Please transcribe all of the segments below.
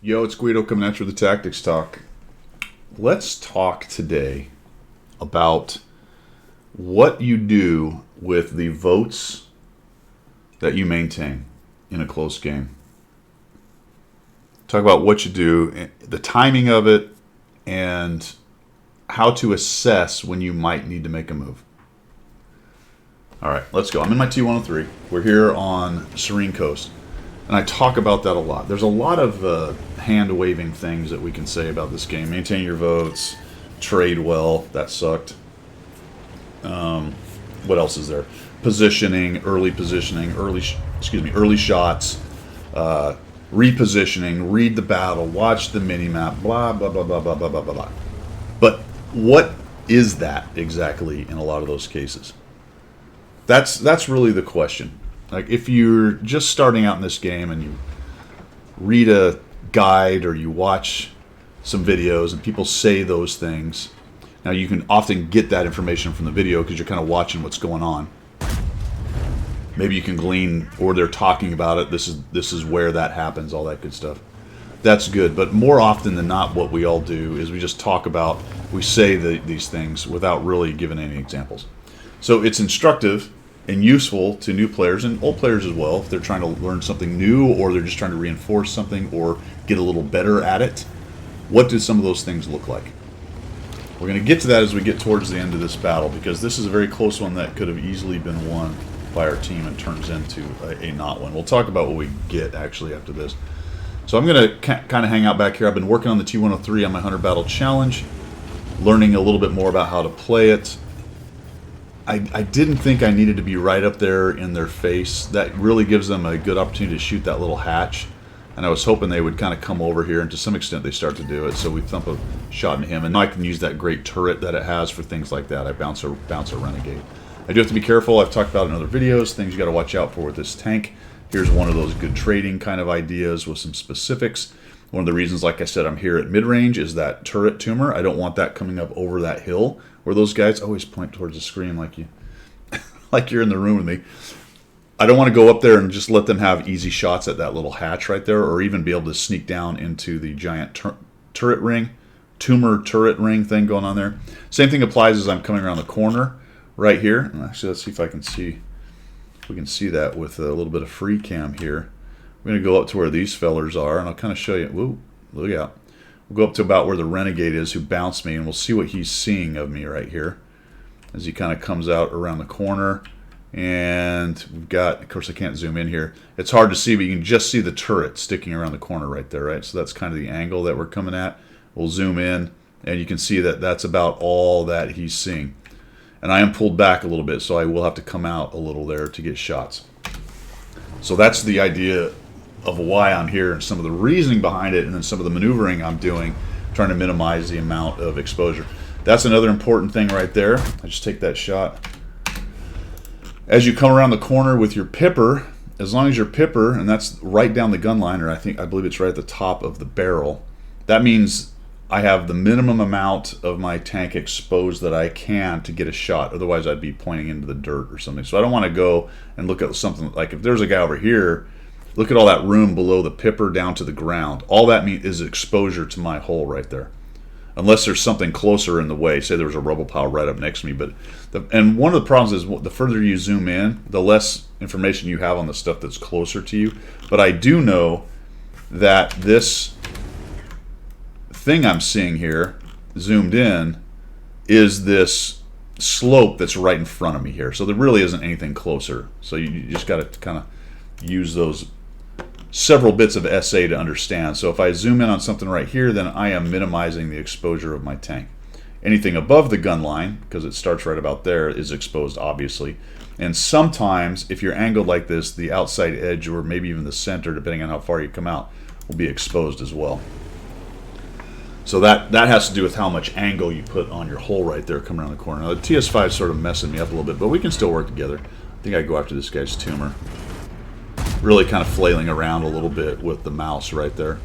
Yo, it's Guido coming at you with the Tactics Talk. Let's talk today about what you do with the votes that you maintain in a close game. Talk about what you do, the timing of it, and how to assess when you might need to make a move. All right, let's go. I'm in my T-103. We're here on Serene Coast. And I talk about that a lot. There's a lot of hand-waving things that we can say about this game. Maintain your votes, trade well. That sucked. What else is there? Positioning, early shots, repositioning, read the battle, watch the mini-map, blah, blah, blah, blah, blah, blah, blah, blah. But what is that exactly in a lot of those cases? That's really the question. Like, if you're just starting out in this game and you read a guide or you watch some videos and people say those things, now you can often get that information from the video because you're kind of watching what's going on. Maybe you can glean, or they're talking about it, this is where that happens, all that good stuff. That's good, but more often than not what we all do is we just talk about, we say these things without really giving any examples. So it's instructive and useful to new players and old players as well if they're trying to learn something new or they're just trying to reinforce something or get a little better at it. What do some of those things look like? We're going to get to that as we get towards the end of this battle, because this is a very close one that could have easily been won by our team and turns into a not one. We'll talk about what we get actually after this. So I'm going to kind of hang out back here. I've been working on the T-103 on my 100 Battle Challenge, learning a little bit more about how to play it. I didn't think I needed to be right up there in their face. That really gives them a good opportunity to shoot that little hatch. And I was hoping they would kind of come over here, and to some extent they start to do it. So we thump a shot into him, and I can use that great turret that it has for things like that. I bounce a Renegade. I do have to be careful. I've talked about it in other videos, things you got to watch out for with this tank. Here's one of those good trading kind of ideas with some specifics. One of the reasons, like I said, I'm here at mid-range is that turret tumor. I don't want that coming up over that hill where those guys always point towards the screen like like you're in the room with me. I don't want to go up there and just let them have easy shots at that little hatch right there, or even be able to sneak down into the giant turret ring, tumor turret ring thing going on there. Same thing applies as I'm coming around the corner right here. And actually, let's see if I can see. We can see that with a little bit of free cam here. I'm going to go up to where these fellers are, and I'll kind of show you. Whoa, look out. We'll go up to about where the Renegade is who bounced me, and we'll see what he's seeing of me right here as he kind of comes out around the corner. And we've got, of course I can't zoom in here. It's hard to see, but you can just see the turret sticking around the corner right there, right? So that's kind of the angle that we're coming at. We'll zoom in, and you can see that that's about all that he's seeing. And I am pulled back a little bit, so I will have to come out a little there to get shots. So that's the idea of why I'm here and some of the reasoning behind it, and then some of the maneuvering I'm doing, trying to minimize the amount of exposure. That's another important thing right there. I just take that shot. As you come around the corner with your pipper, as long as your pipper, and that's right down the gun line, or I believe it's right at the top of the barrel, that means I have the minimum amount of my tank exposed that I can to get a shot. Otherwise, I'd be pointing into the dirt or something. So I don't want to go and look at something like, if there's a guy over here, look at all that room below the pipper down to the ground. All that means is exposure to my hole right there. Unless there's something closer in the way. Say there was a rubble pile right up next to me. And one of the problems is the further you zoom in, the less information you have on the stuff that's closer to you. But I do know that this thing I'm seeing here, zoomed in, is this slope that's right in front of me here. So there really isn't anything closer. So you just got to kind of use those several bits of SA to understand. So if I zoom in on something right here, then I am minimizing the exposure of my tank. Anything above the gun line, because it starts right about there, is exposed, obviously. And sometimes, if you're angled like this, the outside edge, or maybe even the center, depending on how far you come out, will be exposed as well. So that has to do with how much angle you put on your hole right there coming around the corner. Now, the TS5 is sort of messing me up a little bit, but we can still work together. I think I go after this guy's tumor. Really kind of flailing around a little bit with the mouse right there.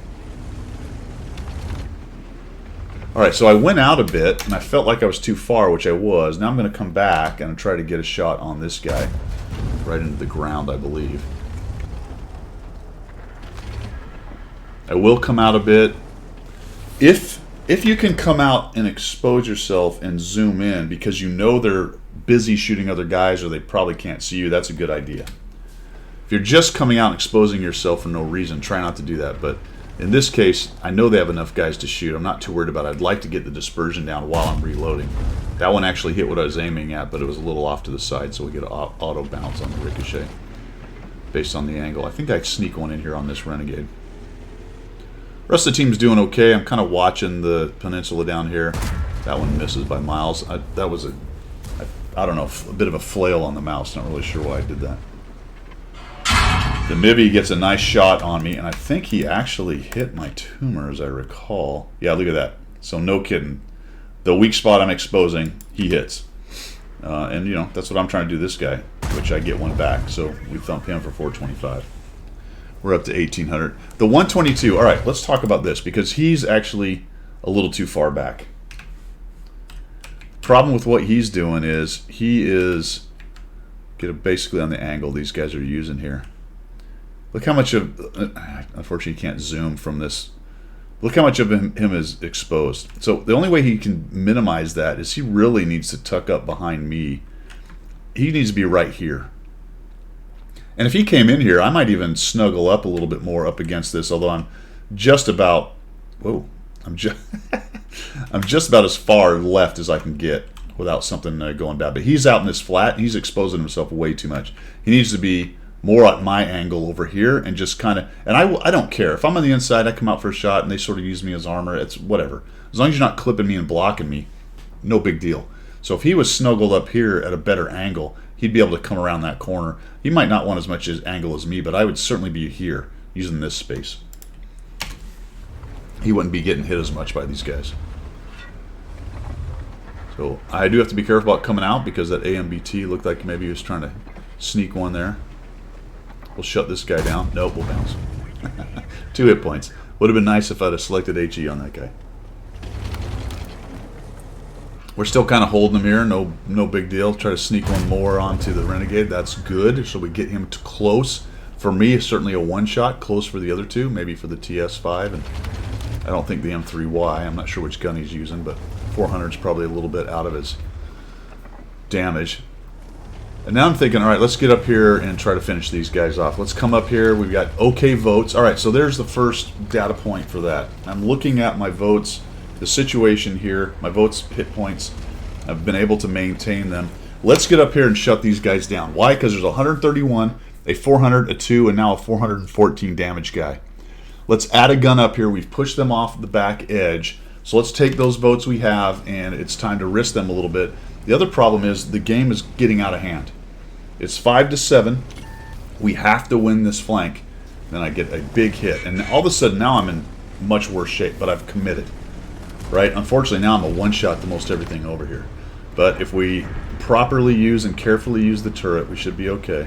Alright, so I went out a bit, and I felt like I was too far, which I was. Now I'm going to come back and try to get a shot on this guy. Right into the ground, I believe. I will come out a bit. If you can come out and expose yourself and zoom in because you know they're busy shooting other guys or they probably can't see you, that's a good idea. If you're just coming out and exposing yourself for no reason, try not to do that. But in this case, I know they have enough guys to shoot. I'm not too worried about it. I'd like to get the dispersion down while I'm reloading. That one actually hit what I was aiming at, but it was a little off to the side, so we get an auto bounce on the ricochet based on the angle. I think I sneak one in here on this Renegade. Rest of the team's doing okay. I'm kind of watching the peninsula down here. That one misses by miles. That was I don't know, a bit of a flail on the mouse. Not really sure why I did that. The Mibby gets a nice shot on me, and I think he actually hit my tumor, as I recall. Yeah, look at that. So no kidding. The weak spot I'm exposing, he hits. And, you know, that's what I'm trying to do this guy, which I get one back. So we thump him for 425. We're up to 1,800. The 122, all right, let's talk about this, because he's actually a little too far back. Problem with what he's doing is he is basically on the angle these guys are using here. Look how much of, unfortunately you can't zoom from this. Look how much of him is exposed. So the only way he can minimize that is he really needs to tuck up behind me. He needs to be right here. And if he came in here, I might even snuggle up a little bit more up against this, although I'm just about, whoa, I'm just about as far left as I can get without something going bad. But he's out in this flat, and he's exposing himself way too much. He needs to be more at my angle over here and just kind of, and I don't care. If I'm on the inside, I come out for a shot and they sort of use me as armor, it's whatever. As long as you're not clipping me and blocking me, no big deal. So if he was snuggled up here at a better angle, he'd be able to come around that corner. He might not want as much angle as me, but I would certainly be here using this space. He wouldn't be getting hit as much by these guys. So I do have to be careful about coming out because that AMBT looked like maybe he was trying to sneak one there. We'll shut this guy down. Nope, we'll bounce. 2 hit points. Would have been nice if I'd have selected HE on that guy. We're still kind of holding him here. No big deal. Try to sneak one more onto the Renegade. That's good. So we get him close. For me, it's certainly a one-shot. Close for the other two. Maybe for the TS5. And I don't think the M3Y. I'm not sure which gun he's using, but 400 is probably a little bit out of his damage. And now I'm thinking, all right, let's get up here and try to finish these guys off. Let's come up here. We've got okay votes. All right, so there's the first data point for that. I'm looking at my votes, the situation here, my votes, hit points. I've been able to maintain them. Let's get up here and shut these guys down. Why? Because there's 131, a 400, a 2, and now a 414 damage guy. Let's add a gun up here. We've pushed them off the back edge. So let's take those votes we have, and it's time to risk them a little bit. The other problem is the game is getting out of hand. It's 5-7. We have to win this flank. Then I get a big hit. And all of a sudden, now I'm in much worse shape, but I've committed. Right? Unfortunately, now I'm a one-shot to most everything over here. But if we properly use and carefully use the turret, we should be okay.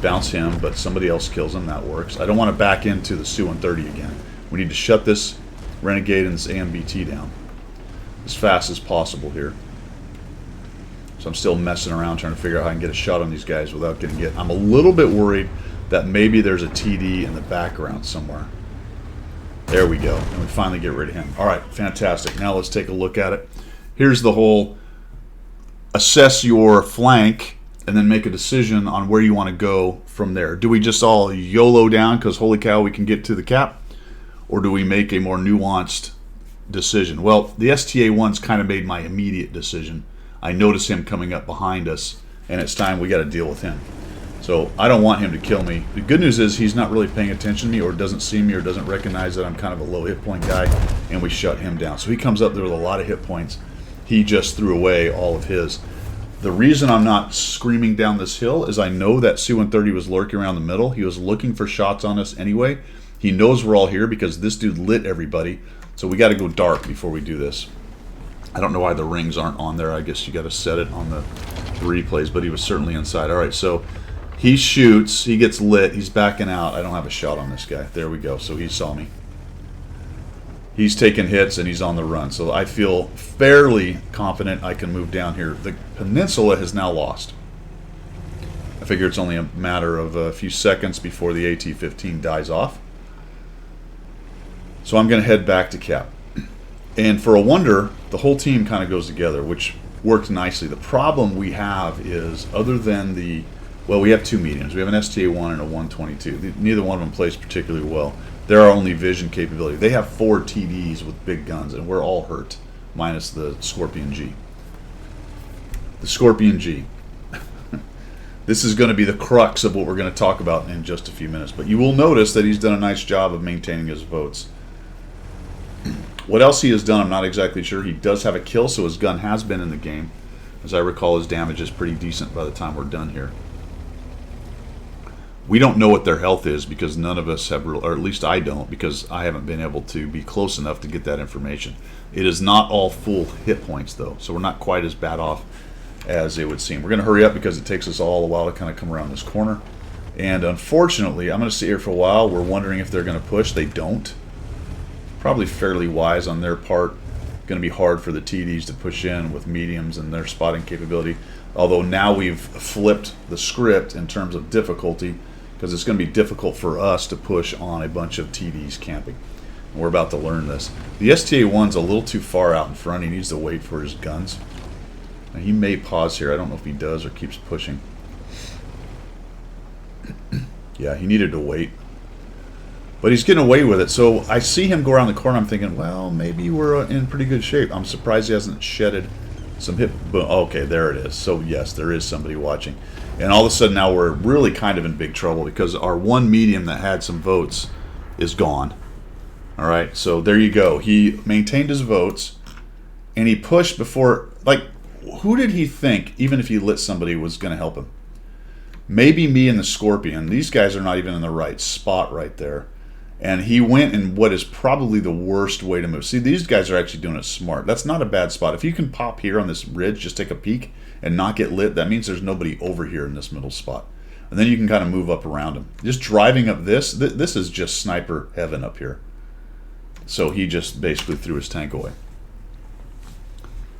Bounce him, but somebody else kills him. That works. I don't want to back into the T-103 again. We need to shut this Renegade and this AMBT down as fast as possible here. So I'm still messing around trying to figure out how I can get a shot on these guys without getting hit. I'm a little bit worried that maybe there's a TD in the background somewhere. There we go. And we finally get rid of him. All right, fantastic. Now let's take a look at it. Here's the whole assess your flank and then make a decision on where you want to go from there. Do we just all YOLO down because holy cow we can get to the cap? Or do we make a more nuanced decision? Well, the STA-1's kind of made my immediate decision. I notice him coming up behind us, and it's time we got to deal with him. So I don't want him to kill me. The good news is he's not really paying attention to me or doesn't see me or doesn't recognize that I'm kind of a low hit point guy, and we shut him down. So he comes up there with a lot of hit points. He just threw away all of his. The reason I'm not screaming down this hill is I know that T-103 was lurking around the middle. He was looking for shots on us anyway. He knows we're all here because this dude lit everybody. So we got to go dark before we do this. I don't know why the rings aren't on there. I guess you got to set it on the replays, but he was certainly inside. All right, so he shoots. He gets lit. He's backing out. I don't have a shot on this guy. There we go. So he saw me. He's taking hits, and he's on the run. So I feel fairly confident I can move down here. The peninsula has now lost. I figure it's only a matter of a few seconds before the AT-15 dies off. So I'm going to head back to Cap. And for a wonder, the whole team kind of goes together, which worked nicely. The problem we have is, other than the, well, we have two mediums. We have an STA-1 and a 122. Neither one of them plays particularly well. They're our only vision capability. They have 4 TDs with big guns, and we're all hurt, minus the Scorpion G. The Scorpion G. This is going to be the crux of what we're going to talk about in just a few minutes. But you will notice that he's done a nice job of maintaining his votes. What else he has done, I'm not exactly sure. He does have a kill, so his gun has been in the game. As I recall, his damage is pretty decent by the time we're done here. We don't know what their health is because none of us have, or at least I don't, because I haven't been able to be close enough to get that information. It is not all full hit points, though, so we're not quite as bad off as it would seem. We're going to hurry up because it takes us all a while to kind of come around this corner. And unfortunately, I'm going to sit here for a while. We're wondering if they're going to push. They don't. Probably fairly wise on their part. Going to be hard for the TDs to push in with mediums and their spotting capability. Although now we've flipped the script in terms of difficulty, because it's going to be difficult for us to push on a bunch of TDs camping. And we're about to learn this. The STA-1's a little too far out in front. He needs to wait for his guns. Now, he may pause here. I don't know if he does or keeps pushing. Yeah, he needed to wait. But he's getting away with it. So I see him go around the corner. I'm thinking, well, maybe we're in pretty good shape. I'm surprised he hasn't shedded some hip. Okay, there it is. So yes, there is somebody watching. And all of a sudden now we're really kind of in big trouble because our one medium that had some votes is gone. All right, so there you go. He maintained his votes, and he pushed before. Like, who did he think, even if he lit somebody, was going to help him? Maybe me and the Scorpion. These guys are not even in the right spot right there. And he went in what is probably the worst way to move. See, these guys are actually doing it smart. That's not a bad spot. If you can pop here on this ridge, just take a peek and not get lit, that means there's nobody over here in this middle spot. And then you can kind of move up around him. Just driving up this is just sniper heaven up here. So he just basically threw his tank away.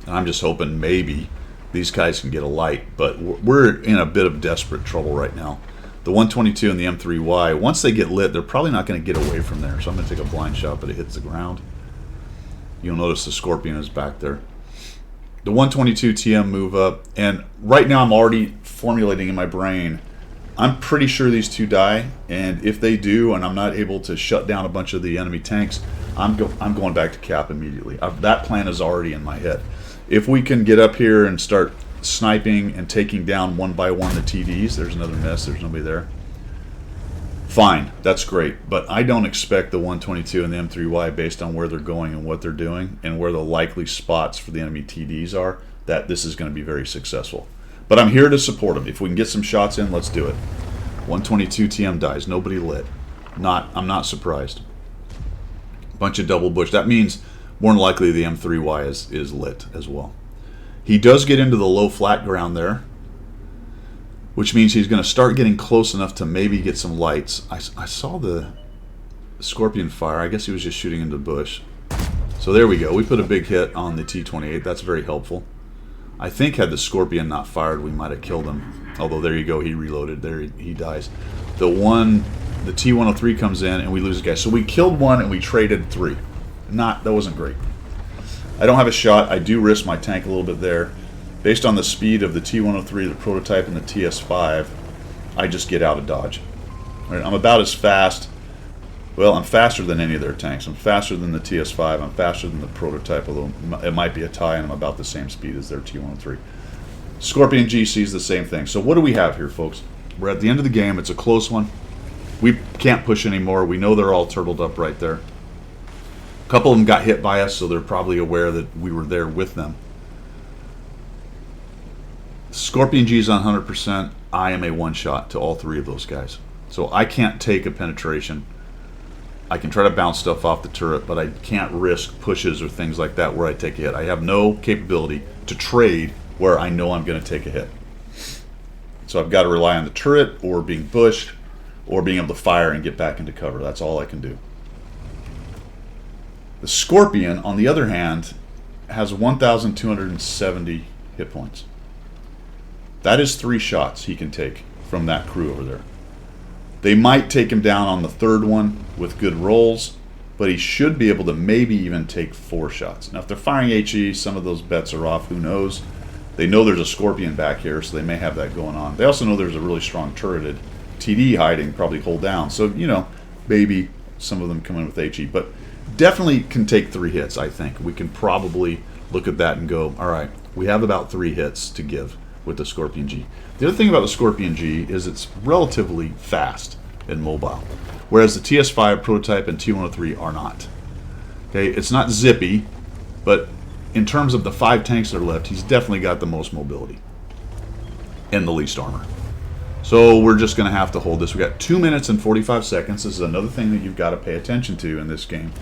And I'm just hoping maybe these guys can get a light. But we're in a bit of desperate trouble right now. The 122 and the M3Y, once they get lit, they're probably not going to get away from there. So I'm going to take a blind shot, but it hits the ground. You'll notice the Scorpion is back there. The 122 TM move up, and right now I'm already formulating in my brain, I'm pretty sure these two die, and if they do, and I'm not able to shut down a bunch of the enemy tanks, I'm going back to Cap immediately. That plan is already in my head. If we can get up here and start sniping and taking down one by one the TDs, there's another miss, there's nobody there. Fine, that's great, but I don't expect the 122 and the M3Y, based on where they're going and what they're doing and where the likely spots for the enemy TDs are, that this is going to be very successful. But I'm here to support them. If we can get some shots in, let's do it. 122 TM dies, nobody lit. I'm not surprised. Bunch of double bush. That means more than likely the M3Y is lit as well. He does get into the low flat ground there, which means he's going to start getting close enough to maybe get some lights. I saw the Scorpion fire. I guess he was just shooting into the bush. So there we go. We put a big hit on the T-28. That's very helpful. I think had the Scorpion not fired, we might have killed him. Although there you go. He reloaded. There he dies. The T-103 comes in and we lose a guy. So we killed one and we traded 3. That wasn't great. I don't have a shot. I do risk my tank a little bit there. Based on the speed of the T-103, the prototype, and the TS5, I just get out of dodge. Right, I'm about as fast. Well, I'm faster than any of their tanks. I'm faster than the TS5. I'm faster than the prototype, although it might be a tie, and I'm about the same speed as their T-103. Scorpion G sees the same thing. So what do we have here, folks? We're at the end of the game. It's a close one. We can't push anymore. We know they're all turtled up right there. A couple of them got hit by us, so they're probably aware that we were there with them. Scorpion G is on 100%. I am a one-shot to all 3 of those guys. So I can't take a penetration. I can try to bounce stuff off the turret, but I can't risk pushes or things like that where I take a hit. I have no capability to trade where I know I'm going to take a hit. So I've got to rely on the turret or being bushed or being able to fire and get back into cover. That's all I can do. The Scorpion, on the other hand, has 1,270 hit points. That is 3 shots he can take from that crew over there. They might take him down on the 3rd one with good rolls, but he should be able to maybe even take 4 shots. Now, if they're firing HE, some of those bets are off. Who knows? They know there's a Scorpion back here, so they may have that going on. They also know there's a really strong turreted TD hiding, probably hold down. So, you know, maybe some of them come in with HE. But definitely can take 3 hits, I think. We can probably look at that and go, all right, we have about 3 hits to give with the Scorpion G. The other thing about the Scorpion G is it's relatively fast and mobile, whereas the TS5 prototype and T-103 are not. Okay, it's not zippy, but in terms of the 5 tanks that are left, he's definitely got the most mobility and the least armor. So we're just going to have to hold this. We got 2 minutes and 45 seconds. This is another thing that you've got to pay attention to in this game,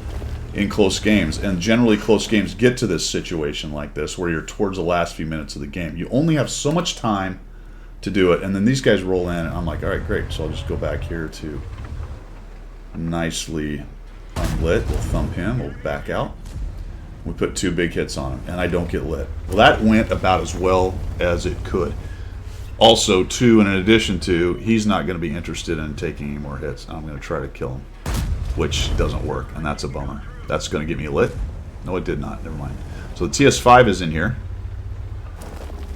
in close games. And generally close games get to this situation like this, where you're towards the last few minutes of the game. You only have so much time to do it, and then these guys roll in, and I'm like, all right, great. So I'll just go back here to nicely unlit. We'll thump him. We'll back out. We put 2 big hits on him, and I don't get lit. Well, that went about as well as it could. Also, too, and in addition to, he's not going to be interested in taking any more hits. I'm going to try to kill him, which doesn't work, and that's a bummer. That's going to get me lit? No, it did not. Never mind. So the TS5 is in here.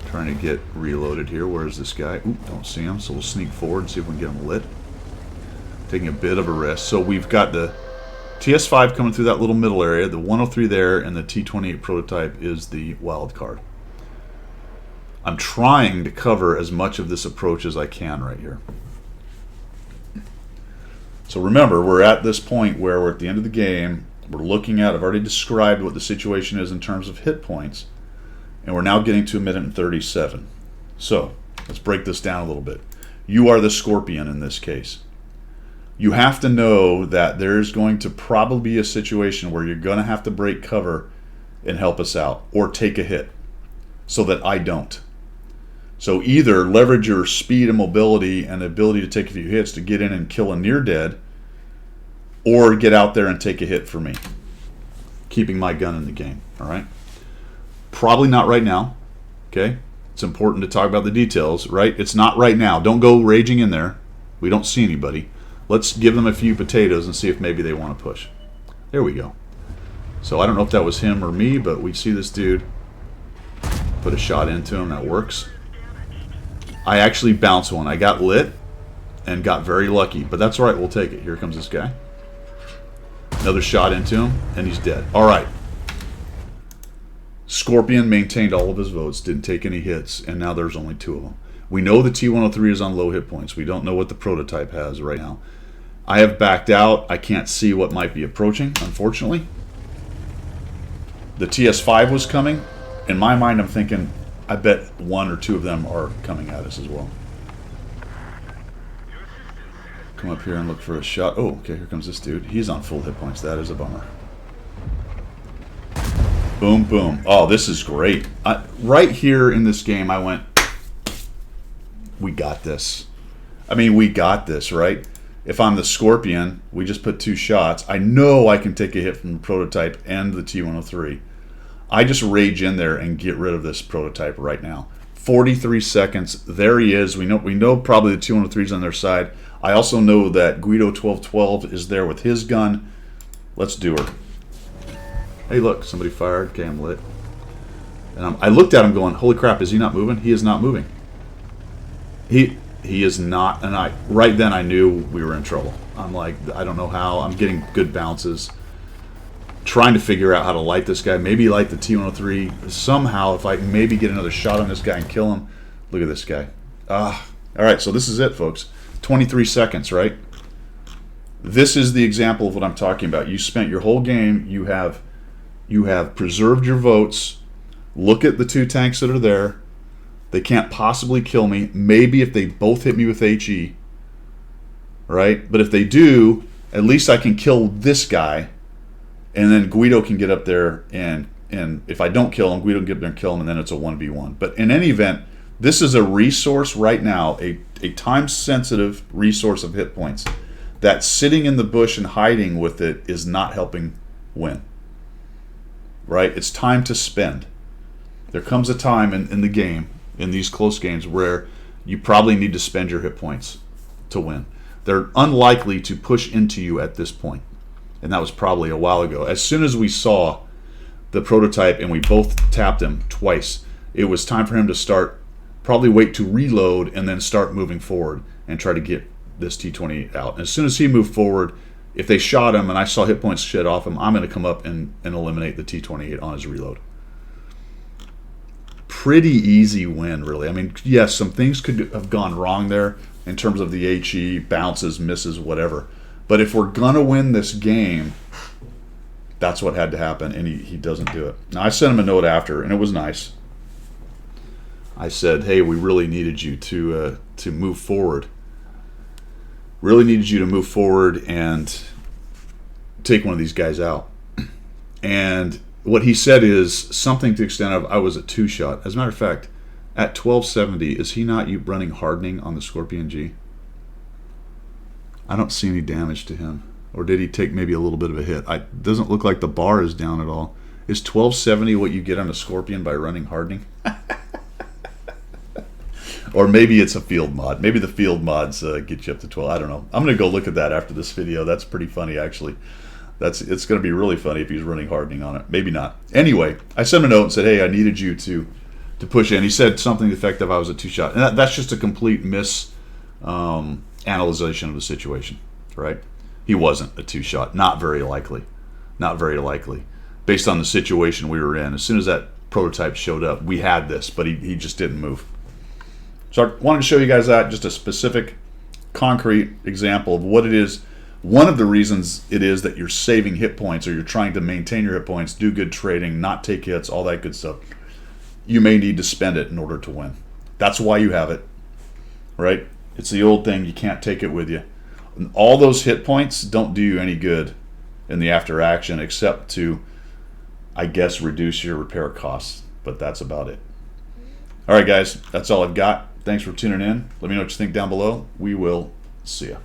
Trying to get reloaded here. Where is this guy? Ooh, don't see him, so we'll sneak forward and see if we can get him lit. Taking a bit of a risk. So we've got the TS5 coming through that little middle area, the 103 there, and the T-28 prototype is the wild card. I'm trying to cover as much of this approach as I can right here. So remember, we're at this point where we're at the end of the game. We're looking at, I've already described what the situation is in terms of hit points, and we're now getting to 1 minute and 37. So let's break this down a little bit. You are the Scorpion in this case. You have to know that there's going to probably be a situation where you're going to have to break cover and help us out, or take a hit, so that I don't. So either leverage your speed and mobility and the ability to take a few hits to get in and kill a near dead, or get out there and take a hit for me, keeping my gun in the game. All right? Probably not right now. Okay? It's important to talk about the details, right? It's not right now. Don't go raging in there. We don't see anybody. Let's give them a few potatoes and see if maybe they want to push. There we go. So I don't know if that was him or me, but we see this dude. Put a shot into him. That works. I actually bounced one. I got lit and got very lucky, but that's all right. We'll take it. Here comes this guy. Another shot into him, and he's dead. All right. Scorpion maintained all of his votes, didn't take any hits, and now there's only 2 of them. We know the T-103 is on low hit points. We don't know what the prototype has right now. I have backed out. I can't see what might be approaching, unfortunately. The TS5 was coming. In my mind, I'm thinking, I bet 1 or 2 of them are coming at us as well. Come up here and look for a shot. Oh, okay, here comes this dude. He's on full hit points. That is a bummer. Boom, boom. Oh, this is great. Right here in this game, I went, we got this. I mean, we got this, right? If I'm the Scorpion, we just put 2 shots. I know I can take a hit from the prototype and the T-103. I just rage in there and get rid of this prototype right now. 43 seconds. There he is. We know probably the T-103's on their side. I also know that Guido 1212 is there with his gun. Let's do her. Hey, look, somebody fired. Okay, I'm lit. And I looked at him going, holy crap, is he not moving? He is not moving. He is not, and right then I knew we were in trouble. I'm like, I don't know how. I'm getting good bounces. Trying to figure out how to light this guy. Maybe light the T-103 somehow. If I can maybe get another shot on this guy and kill him. Look at this guy. All right, so this is it, folks. 23 seconds, right? This is the example of what I'm talking about. You spent your whole game. You have preserved your votes. Look at the 2 tanks that are there. They can't possibly kill me. Maybe if they both hit me with HE, right? But if they do, at least I can kill this guy, and then Guido can get up there, and if I don't kill him, Guido can get up there and kill him, and then it's a 1v1. But in any event, this is a resource right now, a time-sensitive resource of hit points, that sitting in the bush and hiding with it is not helping win. Right? It's time to spend. There comes a time in the game, in these close games, where you probably need to spend your hit points to win. They're unlikely to push into you at this point. and that was probably a while ago. As soon as we saw the prototype and we both tapped him twice, it was time for him to start, probably wait to reload and then start moving forward and try to get this T-28 out. And as soon as he moved forward, if they shot him and I saw hit points shed off him, I'm going to come up and eliminate the T-28 on his reload. Pretty easy win, really. I mean, yes, some things could have gone wrong there in terms of the HE, bounces, misses, whatever. But if we're going to win this game, that's what had to happen, and he doesn't do it. Now, I sent him a note after, and it was nice. I said, hey, we really needed you to move forward. Really needed you to move forward and take one of these guys out. And what he said is something to the extent of, I was a two-shot. As a matter of fact, at 1270, is he not running hardening on the Scorpion G? I don't see any damage to him. Or did he take maybe a little bit of a hit? It doesn't look like the bar is down at all. Is 1270 what you get on a Scorpion by running hardening? Or maybe it's a field mod. Maybe the field mods get you up to 12. I don't know. I'm going to go look at that after this video. That's pretty funny, actually. It's going to be really funny if he's running hardening on it. Maybe not. Anyway, I sent him a note and said, hey, I needed you to push in. He said something effective, I was a two-shot. And that's just a complete analyzation of the situation, right? He wasn't a two-shot. Not very likely. Not very likely. Based on the situation we were in. As soon as that prototype showed up, we had this, but he just didn't move. So I wanted to show you guys that, just a specific, concrete example of what it is. One of the reasons it is that you're saving hit points, or you're trying to maintain your hit points, do good trading, not take hits, all that good stuff. You may need to spend it in order to win. That's why you have it, right? It's the old thing, you can't take it with you. And all those hit points don't do you any good in the after action, except to, I guess, reduce your repair costs. But that's about it. All right, guys, that's all I've got. Thanks for tuning in. Let me know what you think down below. We will see ya.